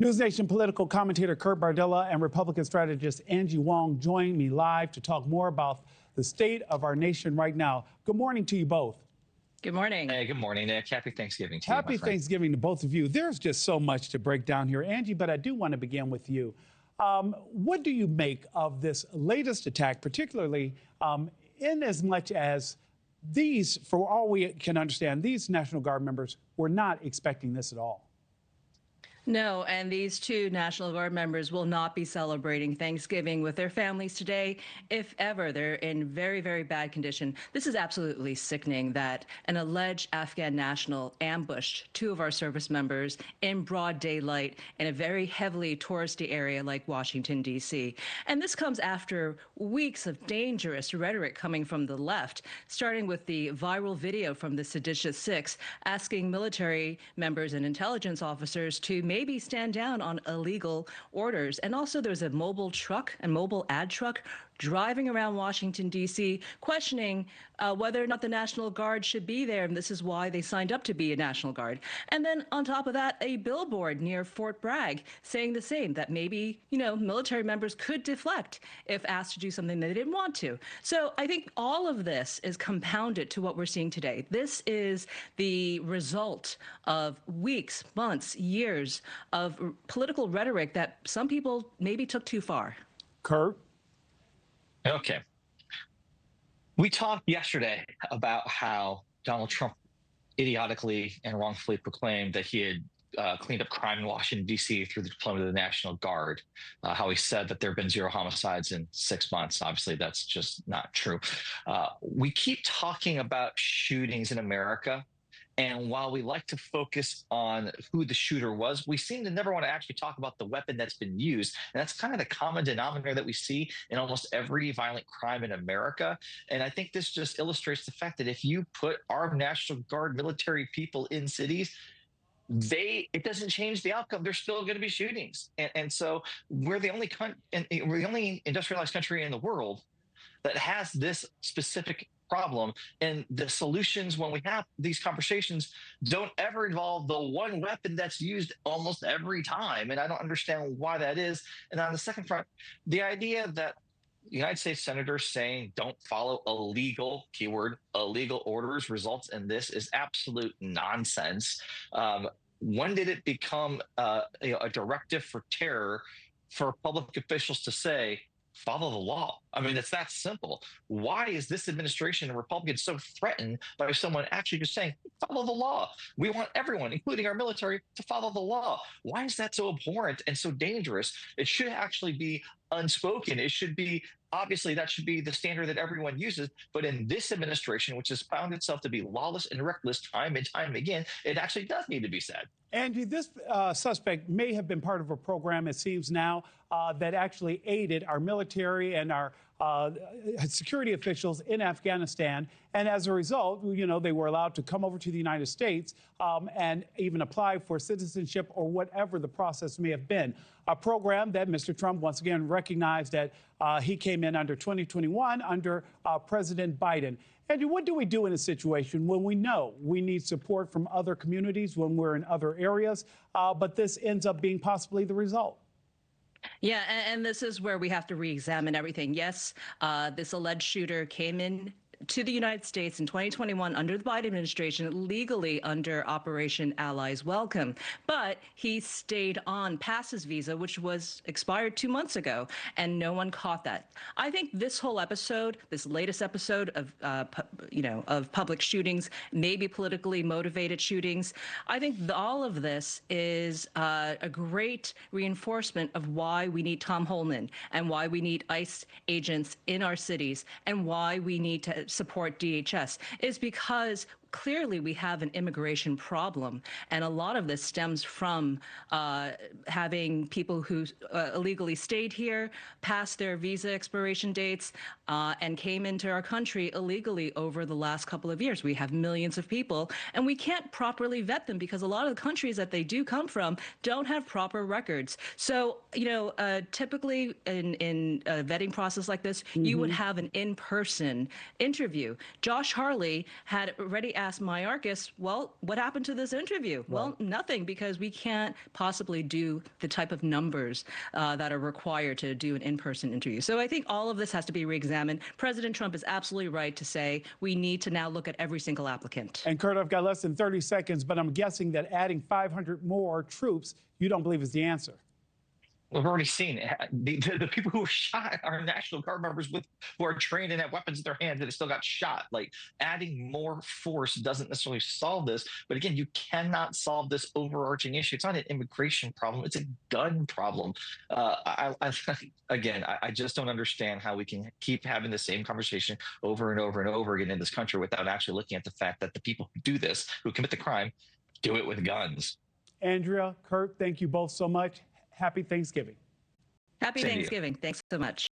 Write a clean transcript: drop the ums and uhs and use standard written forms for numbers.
News Nation political commentator Kurt Bardella and Republican strategist Angie Wong join me live to talk more about the state of our nation right now. Good morning to you both. Good morning. Hey, good morning, Nick. Happy Thanksgiving to you, my Happy friend. Thanksgiving to both of you. There's just so much to break down here, Angie, but I do want to begin with you. What do you make of this latest attack, particularly in as much as these, for all we can understand, these National Guard members were not expecting this at all? No, and these two National Guard members will not be celebrating Thanksgiving with their families today, if ever. They're in very, very bad condition. This is absolutely sickening that an alleged Afghan national ambushed two of our service members in broad daylight in a very heavily touristy area like Washington, D.C. And this comes after weeks of dangerous rhetoric coming from the left, starting with the viral video from the Seditious Six asking military members and intelligence officers to maybe stand down on illegal orders. And also there's a mobile truck, a mobile ad truck driving around Washington, D.C., questioning whether or not the National Guard should be there. And this is why they signed up to be a National Guard. And then on top of that, a billboard near Fort Bragg saying the same, that maybe, military members could deflect if asked to do something that they didn't want to. So I think all of this is compounded to what we're seeing today. This is the result of weeks, months, years of political rhetoric that some people maybe took too far. Kurt? Okay. We talked yesterday about how Donald Trump idiotically and wrongfully proclaimed that he had cleaned up crime in Washington, D.C. through the deployment of the National Guard, how he said that there have been 0 homicides in 6 months. Obviously, that's just not true. We keep talking about shootings in America. And while we like to focus on who the shooter was, we seem to never want to actually talk about the weapon that's been used. And that's kind of the common denominator that we see in almost every violent crime in America. And I think this just illustrates the fact that if you put our National Guard military people in cities, it doesn't change the outcome. There's still going to be shootings. And so we're the only industrialized country in the world that has this specific problem, and the solutions when we have these conversations don't ever involve the one weapon that's used almost every time, and I don't understand why that is. And on the second front, the idea that United States senators saying don't follow illegal, keyword, illegal orders results in this is absolute nonsense. When did it become a directive for terror for public officials to say, follow the law? I mean, it's that simple. Why is this administration and Republicans so threatened by someone actually just saying, follow the law? We want everyone, including our military, to follow the law. Why is that so abhorrent and so dangerous? It should actually be unspoken. It should be, obviously, that should be the standard that everyone uses. But in this administration, which has found itself to be lawless and reckless time and time again, it actually does need to be said. Angie, this suspect may have been part of a program, it seems now, that actually aided our military and our security officials in Afghanistan. And as a result, they were allowed to come over to the United States and even apply for citizenship or whatever the process may have been. A program that Mr. Trump once again recognized that he came in under 2021 under President Biden. Andrew, what do we do in a situation when we know we need support from other communities, when we're in other areas, but this ends up being possibly the result? Yeah, and this is where we have to re-examine everything. Yes, this alleged shooter came in to the United States in 2021 under the Biden administration, legally under Operation Allies Welcome. But he stayed on past his visa, which was expired 2 months ago, and no one caught that. I think this whole episode, this latest episode of, of public shootings, maybe politically motivated shootings, I think all of this is a great reinforcement of why we need Tom Holman and why we need ICE agents in our cities and why we need to support DHS, is because clearly we have an immigration problem, and a lot of this stems from having people who illegally stayed here, passed their visa expiration dates, and came into our country illegally over the last couple of years. We have millions of people, and we can't properly vet them because a lot of the countries that they do come from don't have proper records. So, typically in a vetting process like this, you would have an in-person interview. Josh Harley had already asked Mayorkas, well, what happened to this interview? Right. Well, nothing, because we can't possibly do the type of numbers that are required to do an in-person interview. So I think all of this has to be reexamined. President Trump is absolutely right to say we need to now look at every single applicant. And Kurt, I've got less than 30 seconds, but I'm guessing that adding 500 more troops, you don't believe is the answer. We've already seen it. The people who were shot are National Guard members who are trained and have weapons in their hands and they still got shot. Like, adding more force doesn't necessarily solve this. But again, you cannot solve this overarching issue. It's not an immigration problem. It's a gun problem. I just don't understand how we can keep having the same conversation over and over and over again in this country without actually looking at the fact that the people who do this, who commit the crime, do it with guns. Andrea, Kurt, thank you both so much. Happy Thanksgiving. Happy Thanksgiving. Thanks so much.